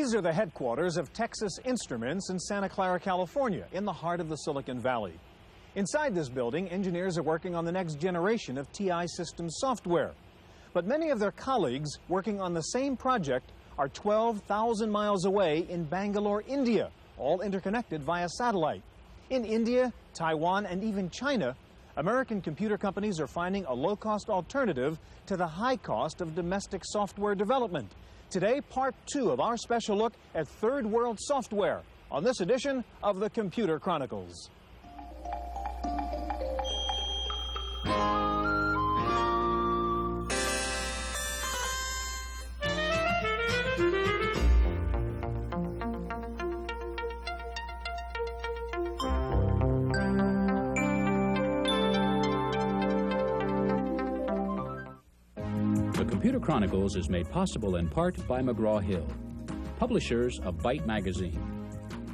These are the headquarters of Texas Instruments in Santa Clara, California, in the heart of the Silicon Valley. Inside this building, engineers are working on the next generation of TI Systems software. But many of their colleagues working on the same project are 12,000 miles away in Bangalore, India, all interconnected via satellite. In India, Taiwan, and even China, American computer companies are finding a low-cost alternative to the high cost of domestic software development. Today, part 2 of our special look at third world software on this edition of the Computer Chronicles. Computer Chronicles is made possible in part by McGraw-Hill, publishers of Byte magazine,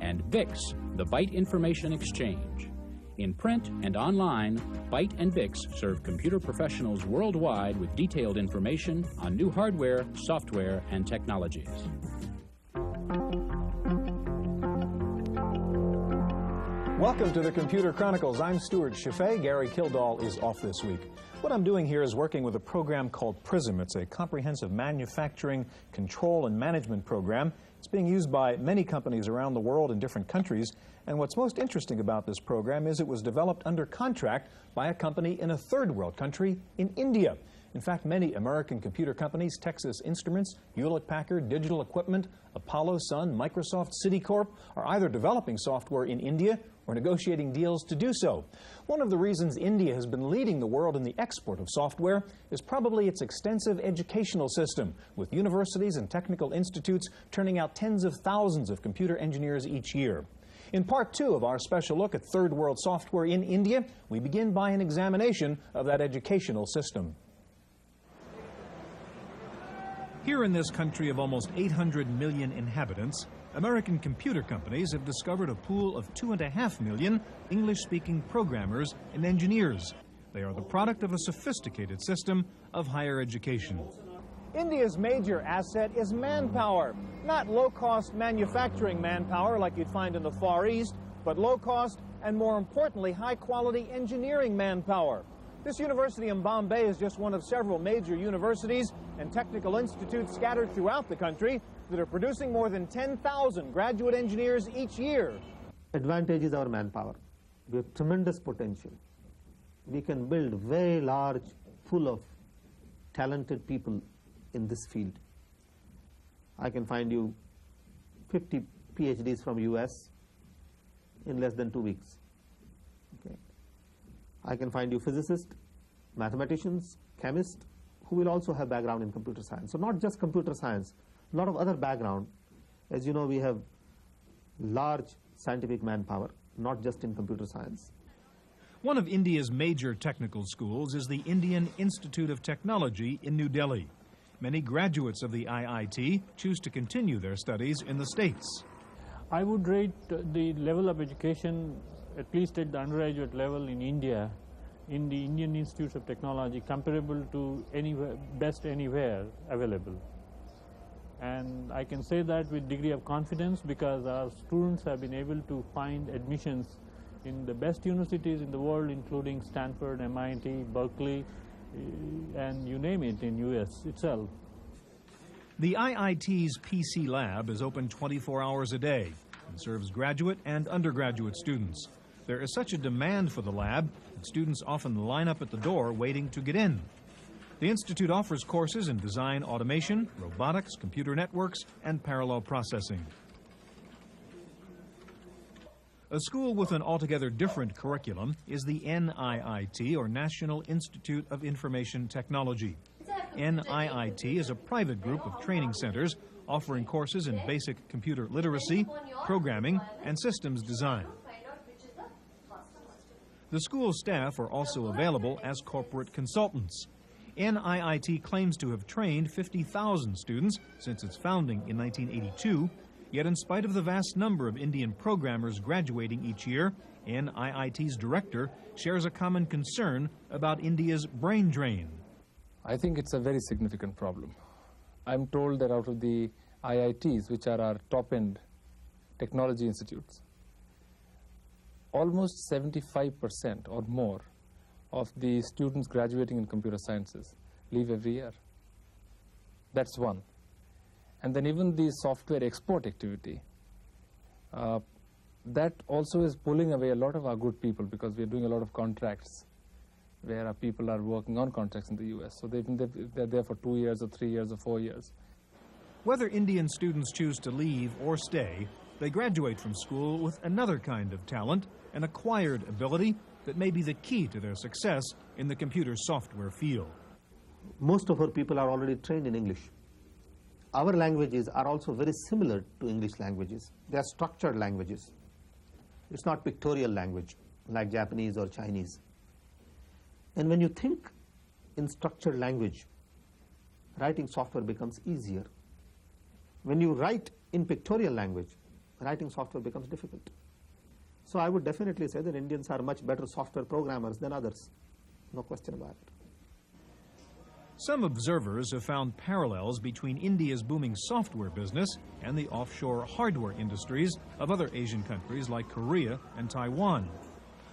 and VIX, the Byte Information Exchange. In print and online, Byte and VIX serve computer professionals worldwide with detailed information on new hardware, software, and technologies. Welcome to the Computer Chronicles. I'm Stuart Chaffee. Gary Kildall is off this week. What I'm doing here is working with a program called PRISM. It's a comprehensive manufacturing, control, and management program. It's being used by many companies around the world in different countries. And what's most interesting about this program is it was developed under contract by a company in a third world country in India. In fact, many American computer companies, Texas Instruments, Hewlett-Packard, Digital Equipment, Apollo, Sun, Microsoft, Citicorp, are either developing software in India or negotiating deals to do so. One of the reasons India has been leading the world in the export of software is probably its extensive educational system, with universities and technical institutes turning out tens of thousands of computer engineers each year. In part 2 of our special look at third world software in India, we begin by an examination of that educational system. Here in this country of almost 800 million inhabitants, American computer companies have discovered a pool of 2.5 million English-speaking programmers and engineers. They are the product of a sophisticated system of higher education. India's major asset is manpower, not low-cost manufacturing manpower like you'd find in the Far East, but low-cost and, more importantly, high-quality engineering manpower. This university in Bombay is just one of several major universities and technical institutes scattered throughout the country that are producing more than 10,000 graduate engineers each year. Advantage is our manpower. We have tremendous potential. We can build very large, full of talented people in this field. I can find you 50 PhDs from US in less than 2 weeks. Okay. I can find you physicists, mathematicians, chemists, who will also have background in computer science. So not just computer science, a lot of other background. As you know, we have large scientific manpower, not just in computer science. One of India's major technical schools is the Indian Institute of Technology in New Delhi. Many graduates of the IIT choose to continue their studies in the States. I would rate the level of education, at least at the undergraduate level in India, in the Indian Institutes of Technology, comparable to best anywhere available. And I can say that with degree of confidence because our students have been able to find admissions in the best universities in the world, including Stanford, MIT, Berkeley, and you name it in US itself. The IIT's PC lab is open 24 hours a day and serves graduate and undergraduate students. There is such a demand for the lab that students often line up at the door waiting to get in. The Institute offers courses in design automation, robotics, computer networks, and parallel processing. A school with an altogether different curriculum is the NIIT, or National Institute of Information Technology. NIIT is a private group of training centers offering courses in basic computer literacy, programming, and systems design. The school staff are also available as corporate consultants. NIIT claims to have trained 50,000 students since its founding in 1982, yet in spite of the vast number of Indian programmers graduating each year, NIIT's director shares a common concern about India's brain drain. I think it's a very significant problem. I'm told that out of the IITs, which are our top-end technology institutes, almost 75% or more of the students graduating in computer sciences leave every year. That's one. And then even the software export activity, that also is pulling away a lot of our good people, because we're doing a lot of contracts where our people are working on contracts in the US. So they're there for 2 years or 3 years or 4 years. Whether Indian students choose to leave or stay, they graduate from school with another kind of talent, an acquired ability that may be the key to their success in the computer software field. Most of our people are already trained in English. Our languages are also very similar to English languages. They are structured languages. It's not pictorial language like Japanese or Chinese. And when you think in structured language, writing software becomes easier. When you write in pictorial language, writing software becomes difficult. So I would definitely say that Indians are much better software programmers than others. No question about it. Some observers have found parallels between India's booming software business and the offshore hardware industries of other Asian countries like Korea and Taiwan.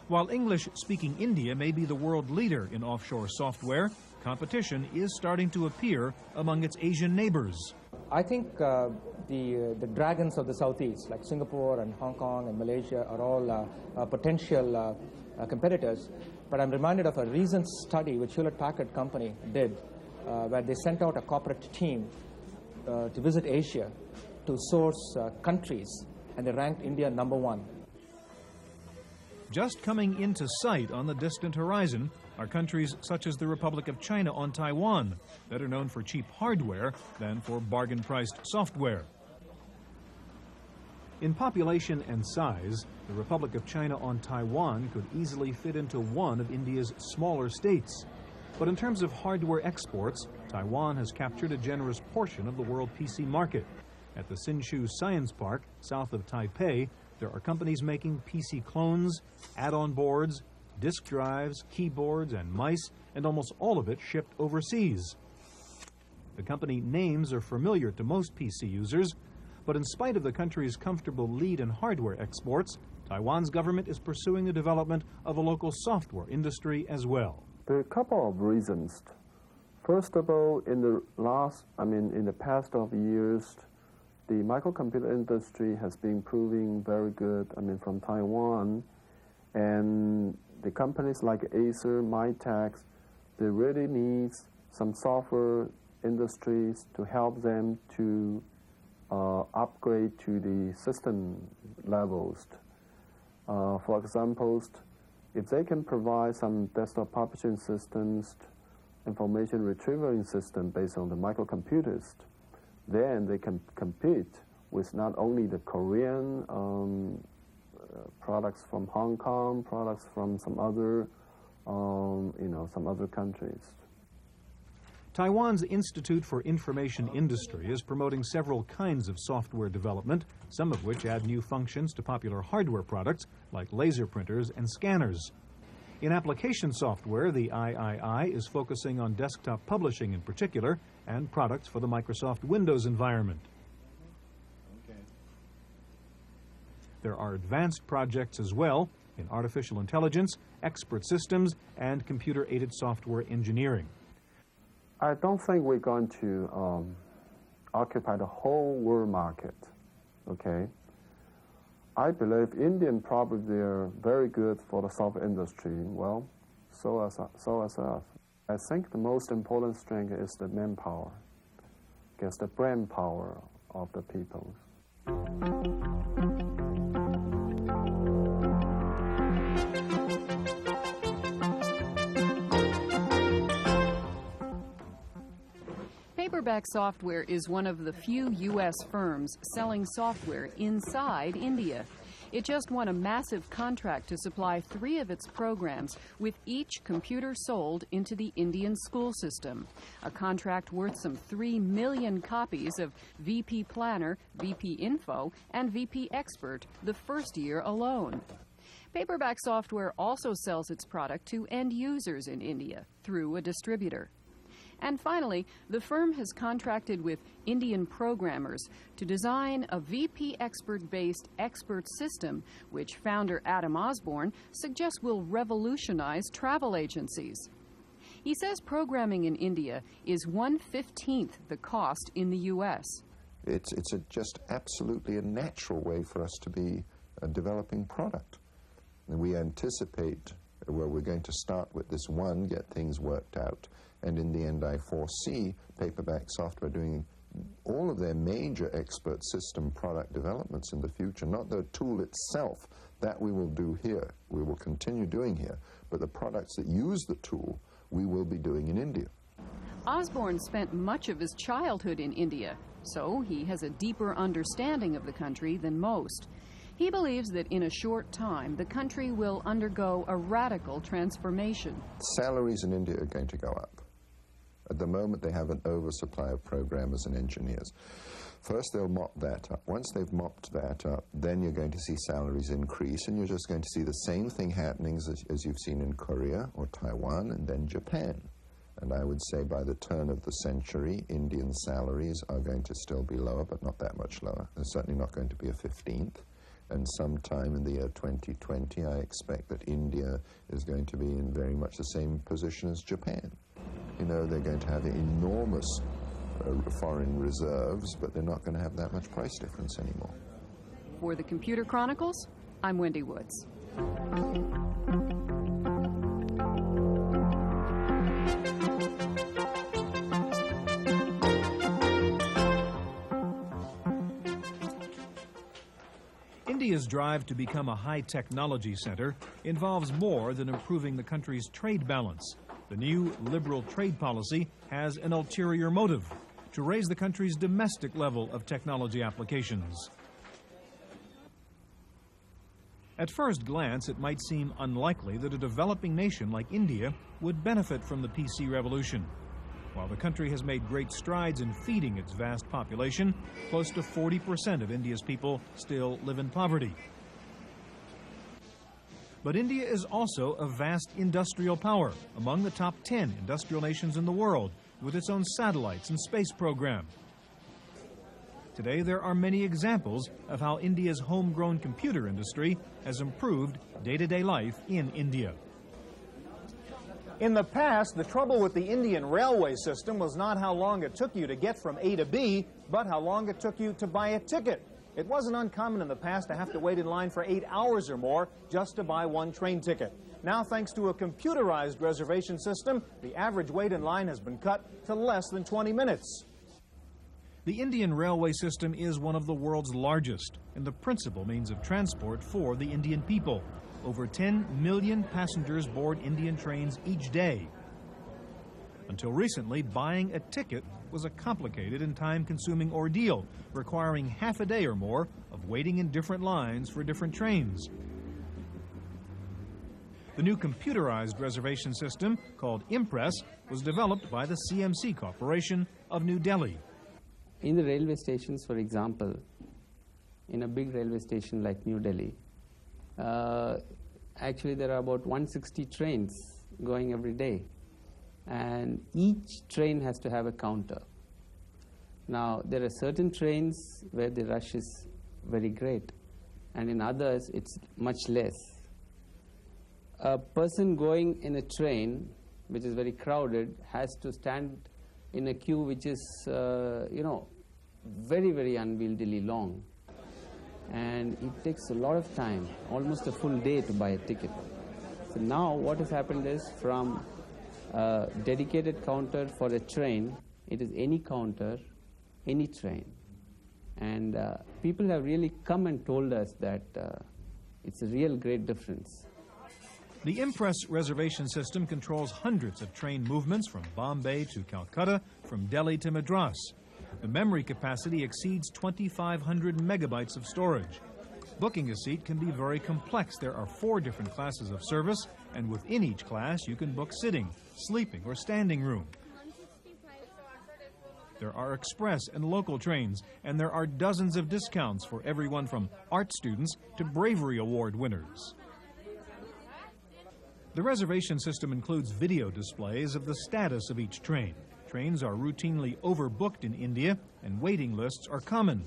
While English-speaking India may be the world leader in offshore software, competition is starting to appear among its Asian neighbors. I think the dragons of the Southeast, like Singapore and Hong Kong and Malaysia, are all potential competitors. But I'm reminded of a recent study which Hewlett-Packard Company did, where they sent out a corporate team to visit Asia to source countries, and they ranked India #1. Just coming into sight on the distant horizon are countries such as the Republic of China on Taiwan, better known for cheap hardware than for bargain-priced software. In population and size, the Republic of China on Taiwan could easily fit into one of India's smaller states. But in terms of hardware exports, Taiwan has captured a generous portion of the world PC market. At the Hsinchu Science Park, south of Taipei, there are companies making PC clones, add-on boards, disk drives, keyboards, and mice, and almost all of it shipped overseas. The company names are familiar to most PC users, but in spite of the country's comfortable lead in hardware exports, Taiwan's government is pursuing the development of a local software industry as well. There are a couple of reasons. First of all, in the past of years, the microcomputer industry has been proving very good, from Taiwan, and the companies like Acer, Mytex, they really need some software industries to help them to upgrade to the system levels. For example, if they can provide some desktop publishing systems, information retrieval system based on the microcomputers, then they can compete with not only the Korean products from Hong Kong, products from some other countries. Taiwan's Institute for Information Industry is promoting several kinds of software development, some of which add new functions to popular hardware products like laser printers and scanners. In application software, the III is focusing on desktop publishing in particular and products for the Microsoft Windows environment. There are advanced projects as well in artificial intelligence, expert systems, and computer-aided software engineering. I don't think we're going to occupy the whole world market, okay? I believe Indian probably are very good for the software industry. Well, so as us. I think the most important strength is the manpower, because the brain power of the people. Paperback Software is one of the few U.S. firms selling software inside India. It just won a massive contract to supply 3 of its programs, with each computer sold into the Indian school system. A contract worth some 3 million copies of VP Planner, VP Info, and VP Expert the first year alone. Paperback Software also sells its product to end users in India through a distributor. And finally, the firm has contracted with Indian programmers to design a VP expert-based expert system, which founder Adam Osborne suggests will revolutionize travel agencies. He says programming in India is 1/15 the cost in the U.S. It's just absolutely a natural way for us to be developing product. And we anticipate, well, we're going to start with this one, get things worked out, and in the end I foresee Paperback Software doing all of their major expert system product developments in the future, not the tool itself, that we will do here, we will continue doing here, but the products that use the tool we will be doing in India. Osborne spent much of his childhood in India, so he has a deeper understanding of the country than most. He believes that in a short time, the country will undergo a radical transformation. Salaries in India are going to go up. At the moment, they have an oversupply of programmers and engineers. First, they'll mop that up. Once they've mopped that up, then you're going to see salaries increase, and you're just going to see the same thing happening as you've seen in Korea or Taiwan and then Japan. And I would say by the turn of the century, Indian salaries are going to still be lower, but not that much lower. They're certainly not going to be a 15th. And sometime in the year 2020, I expect that India is going to be in very much the same position as Japan. You know, they're going to have enormous foreign reserves, but they're not going to have that much price difference anymore. For the Computer Chronicles, I'm Wendy Woods. India's drive to become a high-technology center involves more than improving the country's trade balance. The new liberal trade policy has an ulterior motive: to raise the country's domestic level of technology applications. At first glance, it might seem unlikely that a developing nation like India would benefit from the PC revolution. While the country has made great strides in feeding its vast population, close to 40% of India's people still live in poverty. But India is also a vast industrial power, among the top 10 industrial nations in the world, with its own satellites and space program. Today, there are many examples of how India's homegrown computer industry has improved day-to-day life in India. In the past, the trouble with the Indian railway system was not how long it took you to get from A to B, but how long it took you to buy a ticket. It wasn't uncommon in the past to have to wait in line for 8 hours or more just to buy one train ticket. Now, thanks to a computerized reservation system, the average wait in line has been cut to less than 20 minutes. The Indian railway system is one of the world's largest and the principal means of transport for the Indian people. Over 10 million passengers board Indian trains each day. Until recently, buying a ticket was a complicated and time-consuming ordeal, requiring half a day or more of waiting in different lines for different trains. The new computerized reservation system, called Impress, was developed by the CMC Corporation of New Delhi. In the railway stations, for example, in a big railway station like New Delhi, actually there are about 160 trains going every day, and each train has to have a counter. Now, there are certain trains where the rush is very great, and in others it's much less. A person going in a train which is very crowded has to stand in a queue which is, very, very unwieldily long. And it takes a lot of time, almost a full day to buy a ticket. So now what has happened is, from a dedicated counter for a train, it is any counter, any train. And people have really come and told us that it's a real great difference. The Impress reservation system controls hundreds of train movements from Bombay to Calcutta, from Delhi to Madras. The memory capacity exceeds 2,500 megabytes of storage. Booking a seat can be very complex. There are 4 different classes of service, and within each class you can book sitting, sleeping, or standing room. There are express and local trains, and there are dozens of discounts for everyone from art students to Bravery Award winners. The reservation system includes video displays of the status of each train. Trains are routinely overbooked in India, and waiting lists are common.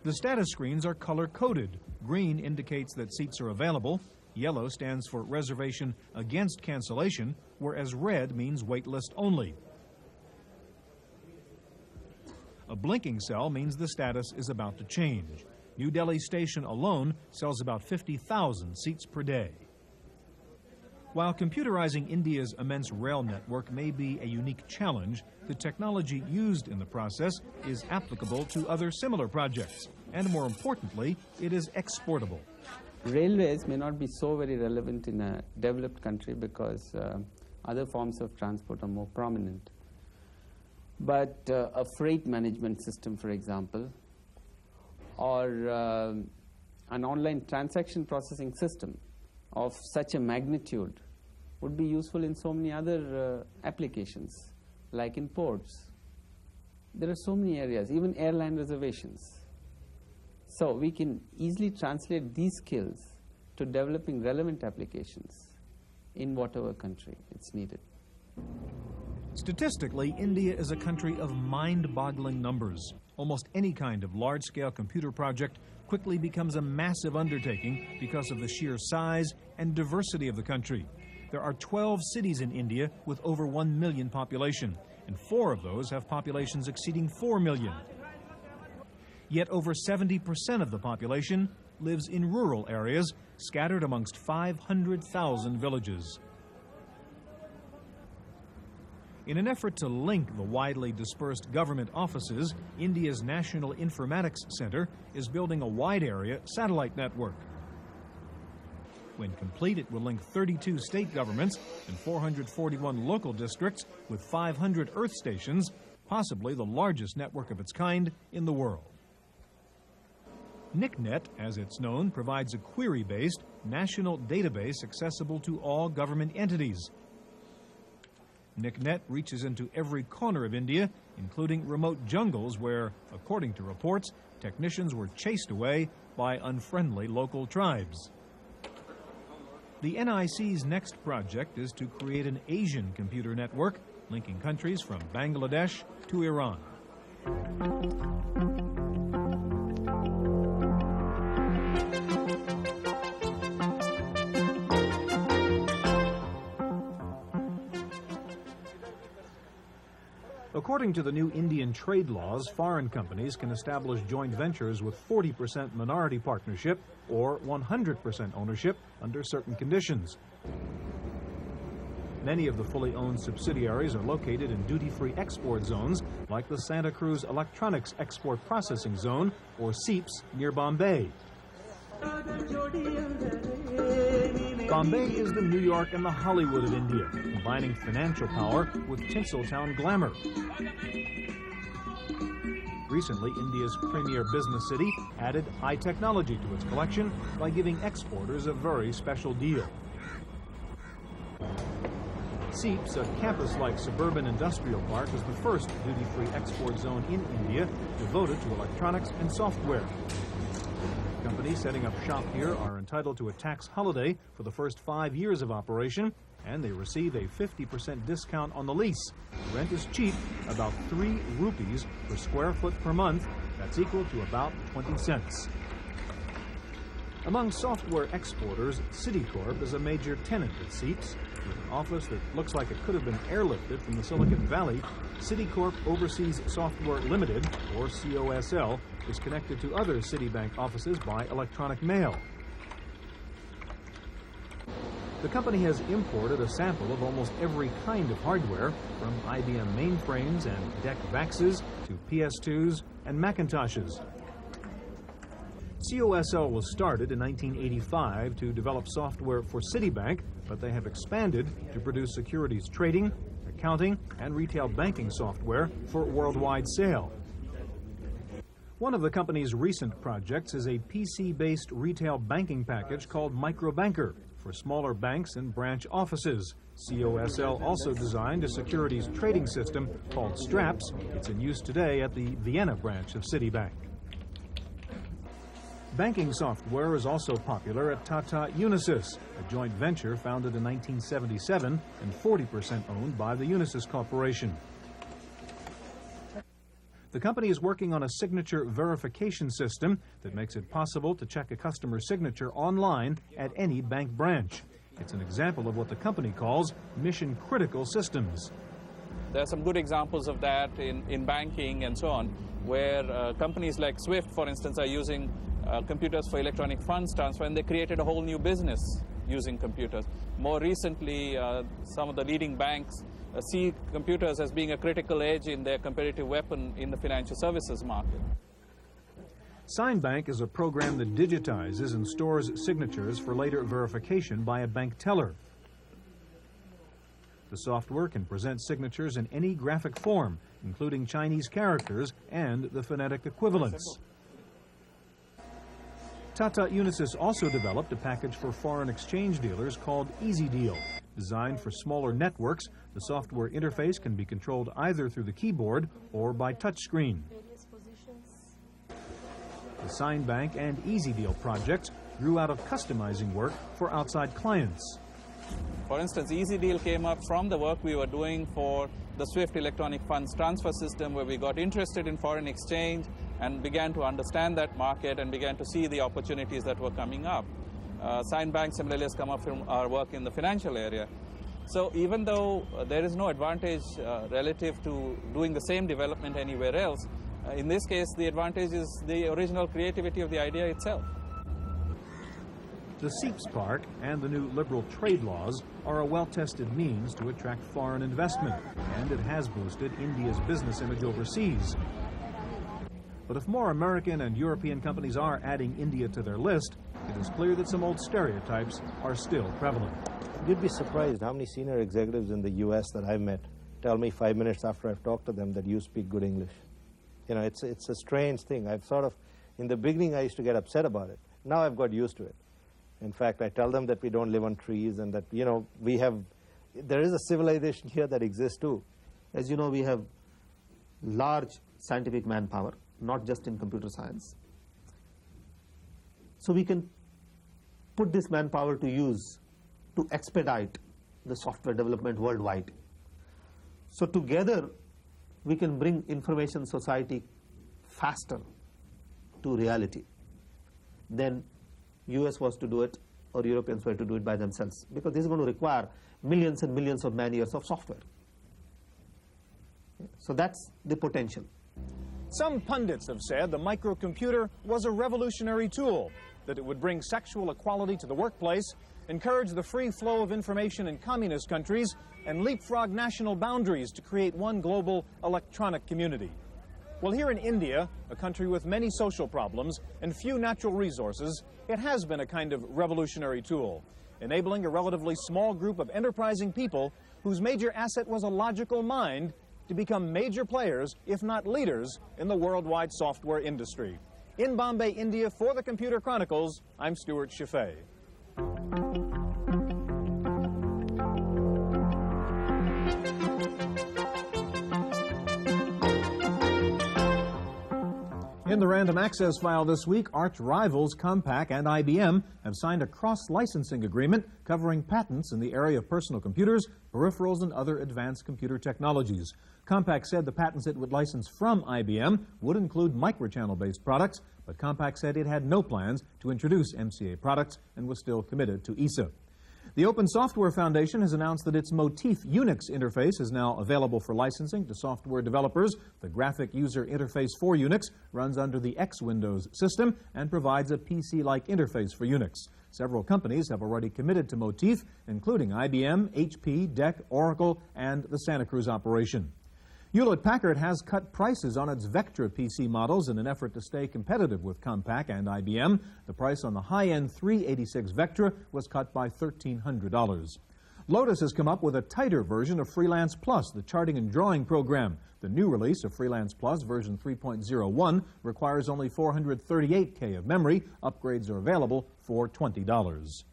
The status screens are color-coded. Green indicates that seats are available. Yellow stands for reservation against cancellation, whereas red means wait list only. A blinking cell means the status is about to change. New Delhi Station alone sells about 50,000 seats per day. While computerizing India's immense rail network may be a unique challenge, the technology used in the process is applicable to other similar projects, and more importantly, it is exportable. Railways may not be so very relevant in a developed country because other forms of transport are more prominent. But a freight management system, for example, or an online transaction processing system of such a magnitude would be useful in so many other applications, like in ports. There are so many areas, even airline reservations. So we can easily translate these skills to developing relevant applications in whatever country it's needed. Statistically, India is a country of mind-boggling numbers. Almost any kind of large-scale computer project quickly becomes a massive undertaking because of the sheer size and diversity of the country. There are 12 cities in India with over 1 million population, and 4 of those have populations exceeding 4 million. Yet over 70% of the population lives in rural areas, scattered amongst 500,000 villages. In an effort to link the widely dispersed government offices, India's National Informatics Center is building a wide-area satellite network. When complete, it will link 32 state governments and 441 local districts with 500 Earth stations, possibly the largest network of its kind in the world. NICNet, as it's known, provides a query-based national database accessible to all government entities. NICNet reaches into every corner of India, including remote jungles where, according to reports, technicians were chased away by unfriendly local tribes. The NIC's next project is to create an Asian computer network linking countries from Bangladesh to Iran. According to the new Indian trade laws, foreign companies can establish joint ventures with 40% minority partnership or 100% ownership under certain conditions. Many of the fully owned subsidiaries are located in duty-free export zones like the Santa Cruz Electronics Export Processing Zone, or SEEPS, near Bombay. Bombay is the New York and the Hollywood of India, combining financial power with Tinseltown glamour. Recently, India's premier business city added high technology to its collection by giving exporters a very special deal. SEEPS, a campus-like suburban industrial park, is the first duty-free export zone in India devoted to electronics and software. Companies setting up shop here are entitled to a tax holiday for the first 5 years of operation, and they receive a 50% discount on the lease. Rent is cheap, about 3 rupees per square foot per month. That's equal to about 20 cents. Among software exporters, Citicorp is a major tenant at SEEPS. With an office that looks like it could have been airlifted from the Silicon Valley, Citicorp Overseas Software Limited, or COSL, is connected to other Citibank offices by electronic mail. The company has imported a sample of almost every kind of hardware, from IBM mainframes and DEC VAXes to PS2s and Macintoshes. COSL was started in 1985 to develop software for Citibank, but they have expanded to produce securities trading, accounting, and retail banking software for worldwide sale. One of the company's recent projects is a PC-based retail banking package called MicroBanker for smaller banks and branch offices. COSL also designed a securities trading system called Straps. It's in use today at the Vienna branch of Citibank. Banking software is also popular at Tata Unisys, a joint venture founded in 1977 and 40% owned by the Unisys Corporation. The company is working on a signature verification system that makes it possible to check a customer's signature online at any bank branch. It's an example of what the company calls mission-critical systems. There are some good examples of that in banking and so on, where companies like SWIFT, for instance, are using computers for electronic funds transfer, and they created a whole new business using computers. More recently, some of the leading banks see computers as being a critical edge in their competitive weapon in the financial services market. SignBank is a program that digitizes and stores signatures for later verification by a bank teller. The software can present signatures in any graphic form, including Chinese characters and the phonetic equivalents. Tata Unisys also developed a package for foreign exchange dealers called Easy Deal. Designed for smaller networks, the software interface can be controlled either through the keyboard or by touchscreen. The SignBank and Easy Deal projects grew out of customizing work for outside clients. For instance, Easy Deal came up from the work we were doing for the SWIFT electronic funds transfer system, where we got interested in foreign exchange and began to understand that market and began to see the opportunities that were coming up. SignBank similarly has come up from our work in the financial area. So even though there is no advantage relative to doing the same development anywhere else, in this case the advantage is the original creativity of the idea itself. The SEEPS Park and the new liberal trade laws are a well-tested means to attract foreign investment, and it has boosted India's business image overseas. But if more American and European companies are adding India to their list, it is clear that some old stereotypes are still prevalent. You'd be surprised how many senior executives in the U.S. that I've met tell me 5 minutes after I've talked to them that you speak good English. You know, it's a strange thing. In the beginning I used to get upset about it. Now I've got used to it. In fact, I tell them that we don't live on trees and that, there is a civilization here that exists too. As you know, we have large scientific manpower, not just in computer science. So we can put this manpower to use to expedite the software development worldwide. So together, we can bring information society faster to reality than US was to do it or Europeans were to do it by themselves, because this is going to require millions and millions of man-years of software. So that's the potential. Some pundits have said the microcomputer was a revolutionary tool, that it would bring sexual equality to the workplace, encourage the free flow of information in communist countries, and leapfrog national boundaries to create one global electronic community. Well, here in India, a country with many social problems and few natural resources, it has been a kind of revolutionary tool, enabling a relatively small group of enterprising people whose major asset was a logical mind to become major players, if not leaders, in the worldwide software industry. In Bombay, India, for the Computer Chronicles, I'm Stuart Chaffee. In the Random Access file this week, arch rivals Compaq and IBM have signed a cross-licensing agreement covering patents in the area of personal computers, peripherals, and other advanced computer technologies. Compaq said the patents it would license from IBM would include microchannel-based products, but Compaq said it had no plans to introduce MCA products and was still committed to ESA. The Open Software Foundation has announced that its Motif Unix interface is now available for licensing to software developers. The graphic user interface for Unix runs under the X Windows system and provides a PC-like interface for Unix. Several companies have already committed to Motif, including IBM, HP, DEC, Oracle, and the Santa Cruz operation. Hewlett-Packard has cut prices on its Vectra PC models in an effort to stay competitive with Compaq and IBM. The price on the high-end 386 Vectra was cut by $1,300. Lotus has come up with a tighter version of Freelance Plus, the charting and drawing program. The new release of Freelance Plus, version 3.01, requires only 438K of memory. Upgrades are available for $20.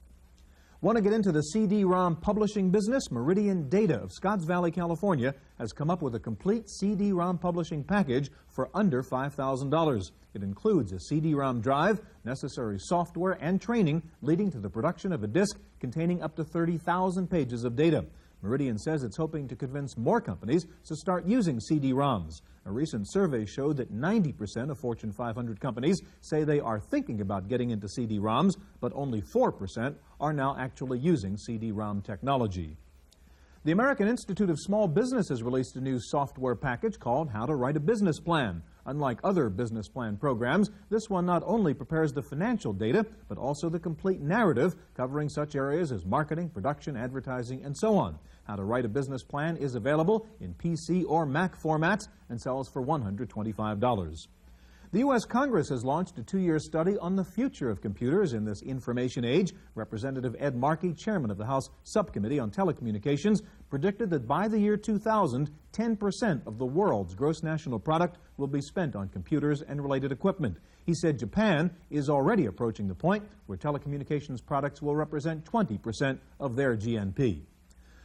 Want to get into the CD-ROM publishing business? Meridian Data of Scotts Valley, California has come up with a complete CD-ROM publishing package for under $5,000. It includes a CD-ROM drive, necessary software, and training leading to the production of a disk containing up to 30,000 pages of data. Meridian says it's hoping to convince more companies to start using CD-ROMs. A recent survey showed that 90% of Fortune 500 companies say they are thinking about getting into CD-ROMs, but only 4% are now actually using CD-ROM technology. The American Institute of Small Business has released a new software package called How to Write a Business Plan. Unlike other business plan programs, this one not only prepares the financial data, but also the complete narrative covering such areas as marketing, production, advertising, and so on. How to Write a Business Plan is available in PC or Mac formats and sells for $125. The U.S. Congress has launched a 2-year study on the future of computers in this information age. Representative Ed Markey, chairman of the House Subcommittee on Telecommunications, predicted that by the year 2000, 10% of the world's gross national product will be spent on computers and related equipment. He said Japan is already approaching the point where telecommunications products will represent 20% of their GNP.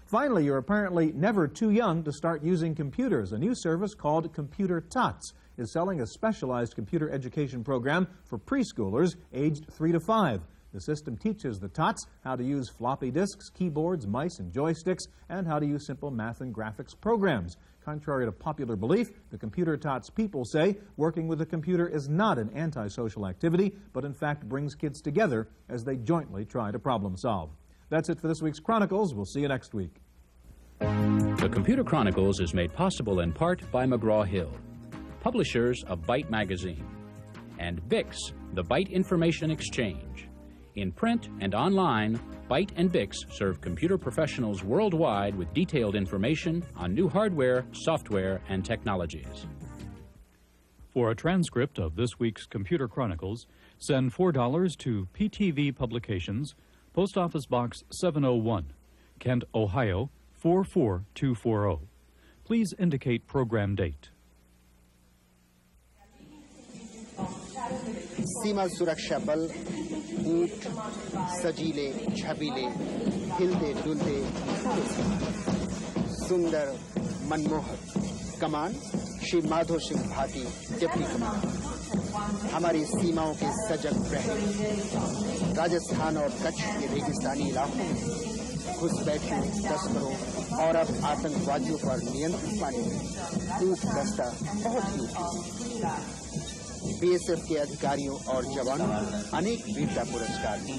Finally, you're apparently never too young to start using computers. A new service called Computer Tots is selling a specialized computer education program for preschoolers aged 3 to 5. The system teaches the tots how to use floppy disks, keyboards, mice, and joysticks, and how to use simple math and graphics programs. Contrary to popular belief, the Computer Tots people say working with a computer is not an antisocial activity, but in fact brings kids together as they jointly try to problem solve. That's it for this week's Chronicles. We'll see you next week. The Computer Chronicles is made possible in part by McGraw-Hill, publishers of Byte Magazine, and VIX, the Byte Information Exchange. In print and online, Byte and VIX serve computer professionals worldwide with detailed information on new hardware, software, and technologies. For a transcript of this week's Computer Chronicles, send $4 to PTV Publications, Post Office Box 701, Kent, Ohio 44240. Please indicate program date. सीमा सुरक्षा बल ऊंट सजीले छबीले हिलते डुलते सुंदर मनमोहक कमान Shri Madho Singh Bhati deputy कमान हमारी सीमाओं के सजग प्रहरी राजस्थान और कच्छ के रेगिस्तानी इलाकों में घुसपैठियों तस्करों और अब आतंकवादियों पर नियंत्रण पाने में ऊंट दस्ता बहुत ही उपयोगी। बीएसएफ के अधिकारियों और जवानों को अनेक वीरता पुरस्कार दिए।